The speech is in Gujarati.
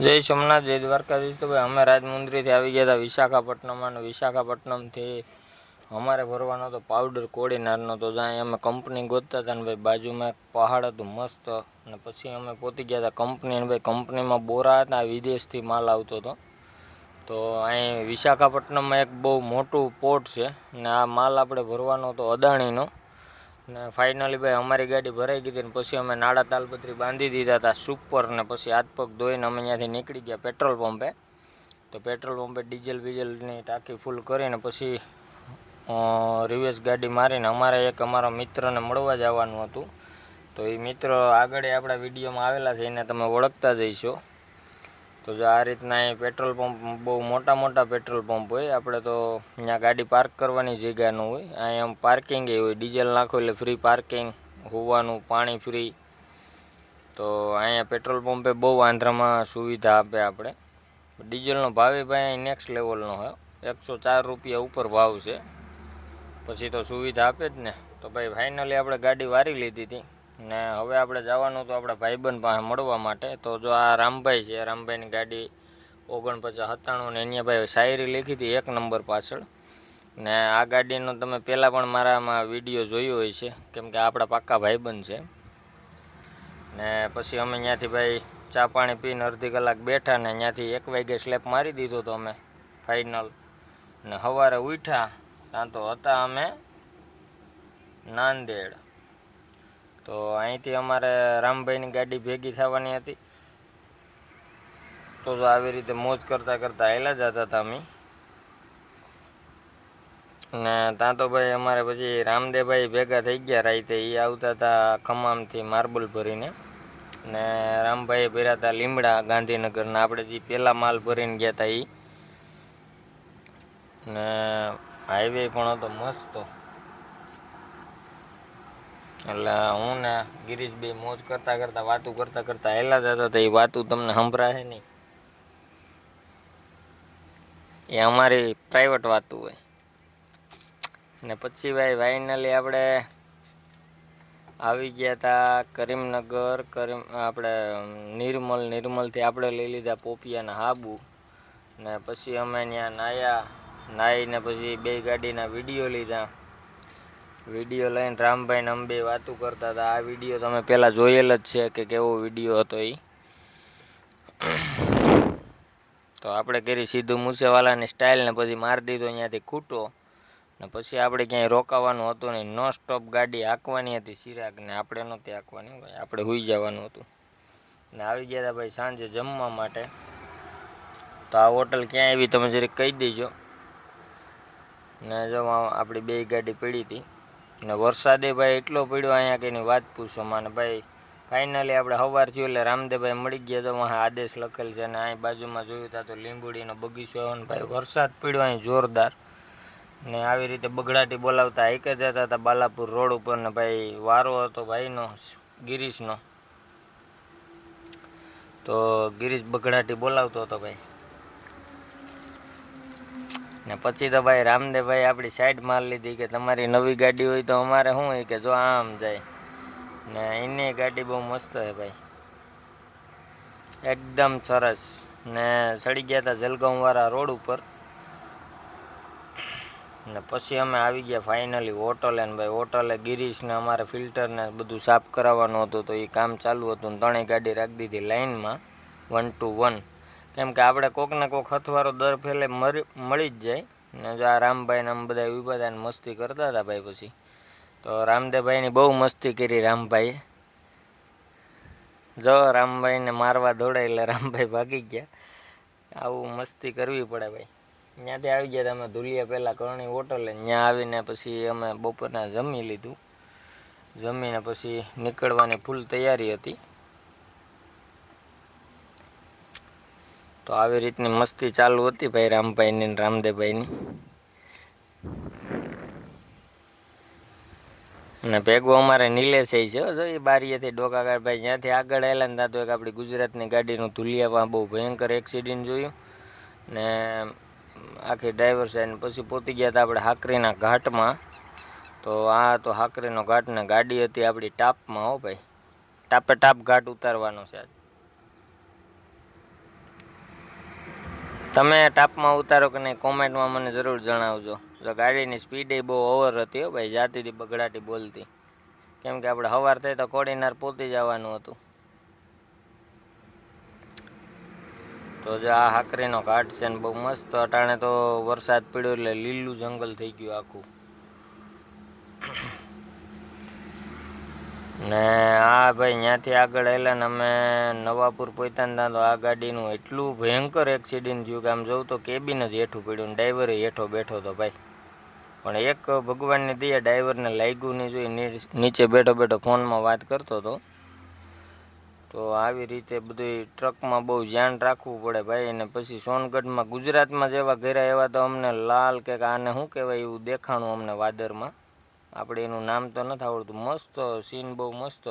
જય સોમનાથ, જય દ્વારકાધીશ. તો ભાઈ અમે રાજમુંદ્રીથી આવી ગયા હતા વિશાખાપટ્ટનમ, અને વિશાખાપટ્ટનમથી અમારે ભરવાનો હતો પાવડર કોડીનારનો. તો જ્યાં અમે કંપની ગોતતા હતા ને ભાઈ, બાજુમાં એક પહાડ હતું મસ્ત. અને પછી અમે પહોંચી ગયા હતા કંપની, અને ભાઈ કંપનીમાં બોરા હતા, વિદેશથી માલ આવતો હતો. તો અહીં વિશાખાપટ્ટનમમાં એક બહુ મોટું પોર્ટ છે, ને આ માલ આપણે ભરવાનો હતો અદાણીનો. ને ફાઇનલી ભાઈ અમારી ગાડી ભરાઈ ગઈ હતી, ને પછી અમે નાડા તાલપત્રી બાંધી દીધા હતા સુપર, ને પછી હાથ પગ ધોઈને અમે ત્યાંથી નીકળી ગયા પેટ્રોલ પંપે. તો પેટ્રોલ પંપે ડીઝલની ટાંકી ફૂલ કરીને પછી રિવર્સ ગાડી મારીને અમારા મિત્રને મળવા જવાનું હતું. તો એ મિત્ર આગળ આપણા વિડીયોમાં આવેલા છે, એને તમે ઓળખતા જઈશો. તો જો આ રીતના અહીં પેટ્રોલ પંપ બહુ મોટા પેટ્રોલ પંપ હોય. આપણે તો ત્યાં ગાડી પાર્ક કરવાની જગ્યા ન હોય, અહીં આમ પાર્કિંગ હોય. ડીઝલ નાખો એટલે ફ્રી પાર્કિંગ, હોવાનું પાણી ફ્રી. તો અહીંયા પેટ્રોલ પંપે બહુ આંધ્રામાં સુવિધા આપે. આપણે ડીઝલનો ભાવે ભાઈ અહીં નેક્સ્ટ લેવલનો હોય, 104 રૂપિયા ઉપર ભાવ છે. પછી તો સુવિધા આપે જ ને. તો ભાઈ ફાઇનલી આપણે ગાડી વારી લીધી હતી, ને હવે આપણે જવાનું તો આપણા ભાઈબંધ પાસે મળવા માટે. તો જો આ રામભાઈ છે, રામભાઈની ગાડી 4997, ને અહીંયા ભાઈ શાયરી લખી હતી 1 નંબર પાછળ. ને આ ગાડીનો તમે પહેલાં પણ મારામાં વિડીયો જોયો હોય છે, કેમ કે આપણા પાક્કા ભાઈબંધ છે. ને પછી અમે ત્યાંથી ભાઈ ચા પાણી પીને અડધી કલાક બેઠા, ને ત્યાંથી 1 વાગે સ્લેપ મારી દીધો તો અમે ફાઇનલ. ને સવારે ઉઠ્યા ત્યાં તો હતા અમે નાંદેડ. તો અહીંથી અમારે રામભાઈની ગાડી ભેગી થવાની હતી. તો આવી રીતે મોજ કરતાં હાલ્યા જતા હતા અમે. ને ત્યાં તો ભાઈ અમારે પછી રામદેવભાઈ ભેગા થઈ ગયા રાતે. એ આવતા હતા ખમ્મામથી માર્બલ ભરીને, ને રામભાઈએ ભર્યા હતા લીમડા ગાંધીનગરના. આપણે જે પહેલાં માલ ભરીને ગયા હતા એ. ને હાઈવે પણ હતો મસ્ત. એટલે હું ને ગિરીશભાઈ મોજ કરતાં વાતું કરતાં હાલ્યા જતા હતા. એ વાતું તમને સંભળાશે નહીં, એ અમારી પ્રાઇવેટ વાતું હોય. ને પછી ભાઈ ફાઇનલી આપણે આવી ગયા હતા કરીમનગર. આપણે નિર્મલથી આપણે લઈ લીધા પોપિયાના હાબુ. ને પછી અમે ત્યાં નાહીને પછી 2 ગાડીના વિડીયો લીધા. વિડીયો લઈને રામભાઈને અમે 2 વાતું કરતા હતા. આ વિડીયો તમે પહેલાં જોયેલ જ છે કે કેવો વિડીયો હતો એ. તો આપણે કરી સીધું મૂસેવાલાની સ્ટાઇલ, ને પછી મારી દીધો ત્યાંથી ખૂટો. ને પછી આપણે ક્યાંય રોકાવાનું હતું નહીં, નો સ્ટોપ ગાડી હાંકવાની હતી ચિરાગને. આપણે નહોતી હાંકવાની ભાઈ, આપણે સૂઈ જવાનું હતું. ને આવી ગયા હતા ભાઈ સાંજે જમવા માટે. તો આ હોટલ ક્યાં આવી તમે જરીક કહી દેજો. ને જો આપણી 2 ગાડી પડી હતી. ને વરસાદે ભાઈ એટલો પડ્યો અહીંયા કે એની વાત પૂછો માને ભાઈ. ફાઇનલી આપણે સવાર થયું એટલે રામદેવભાઈ મળી ગયા. તો વાહ આદેશ લખેલ છે, અને અહીં બાજુમાં જોયું હતા તો લીંબુડીનો બગીચો આવ્યો. ને ભાઈ વરસાદ પડ્યો અહીં જોરદાર. ને આવી રીતે બગડાટી બોલાવતા હાઈકે જતા હતા બાલાપુર રોડ ઉપર. ને ભાઈ વારો હતો ભાઈનો ગિરીશનો. તો ગિરીશ બગડાટી બોલાવતો હતો ભાઈ. ને પછી તો ભાઈ રામદેવભાઈ આપણી સાઈડ માર લીધી કે તમારી નવી ગાડી હોય તો અમારે શું હોય કે જો આમ જાય. ને એની ગાડી બહુ મસ્ત છે ભાઈ, એકદમ સરસ. ને ચડી ગયા હતા જલગાંવવાળા રોડ ઉપર. ને પછી અમે આવી ગયા ફાઇનલી હોટલે. ને ભાઈ હોટલે ગિરીશને અમારે ફિલ્ટરને બધું સાફ કરાવવાનું હતું. તો એ કામ ચાલુ હતું. ને 3 ગાડી રાખી દીધી લાઇનમાં 1 to 1. કેમ કે આપણે કોકને કોક હથવારો દર ફેલે મળી જ જાય. ને જો આ રામભાઈને આમ બધા ઊભા હતા ને મસ્તી કરતા હતા ભાઈ. પછી તો રામદેવભાઈની બહુ મસ્તી કરી રામભાઈએ. જો રામભાઈને મારવા દોડાય એટલે રામભાઈ ભાગી ગયા. આવું મસ્તી કરવી પડે ભાઈ. ત્યાંથી આવી ગયા અમે ધુલિયા પહેલાં કરણી હોટલે. ત્યાં આવીને પછી અમે બપોરના જમી લીધું. જમીને પછી નીકળવાની ફૂલ તૈયારી હતી. તો આવી રીતની મસ્તી ચાલુ હતી ભાઈ રામભાઈની ને રામદેવભાઈની. અને ભેગો અમારે નિલેશ છે. જો એ બારીએથી ડોકાગાળભાઈ ત્યાંથી આગળ આવેલા ને ત્યાં તો એક આપણી ગુજરાતની ગાડીનું ધુલિયામાં બહુ ભયંકર એક્સિડન્ટ જોયું. ને આખી ડ્રાઈવર સાઈડ. પછી પહોંચી ગયા હતા આપણે હાકરીના ઘાટમાં. તો આ તો હાકરીનો ઘાટ, ને ગાડી હતી આપણી ટાપમાં. હો ભાઈ, ટાપે ટાપ ઘાટ ઉતારવાનો છે. તમે ટાપમાં ઉતારો કે નહીં કોમેન્ટમાં મને જરૂર જણાવજો. જો ગાડીની સ્પીડ બહુ ઓવર હતી હો ભાઈ, જાતી હતી બગડાટી બોલતી. કેમ કે આપણે સવાર થઈ તો કોડીનાર પહોંચી જવાનું હતું. તો જો આ હાકરીનો ઘાટ છે ને બહુ મસ્ત. અટાણે તો વરસાદ પડ્યો એટલે લીલું જંગલ થઈ ગયું આખું. ને આ ભાઈ ત્યાંથી આગળ આવેલા ને અમે નવાપુર પહોંચ્યા ને તો આ ગાડીનું એટલું ભયંકર એક્સિડન્ટ થયું કે આમ જોઉં તો કેબિન જ હેઠું પડ્યું ને ડ્રાઈવરે હેઠો બેઠો હતો ભાઈ. પણ એક ભગવાનની દયા ડ્રાઈવરને લાગ્યું નહીં, જોઈ નીચે બેઠો બેઠો ફોનમાં વાત કરતો હતો. તો આવી રીતે બધું ટ્રકમાં બહુ ધ્યાન રાખવું પડે ભાઈ. અને પછી સોનગઢમાં ગુજરાતમાં જેવા ઘેરા એવા તો અમને લાલ કે આને શું કહેવાય એવું દેખાણું અમને વાદરમાં. આપણે એનું નામ તો નથી આવડતું. મસ્ત સીન બહુ મસ્ત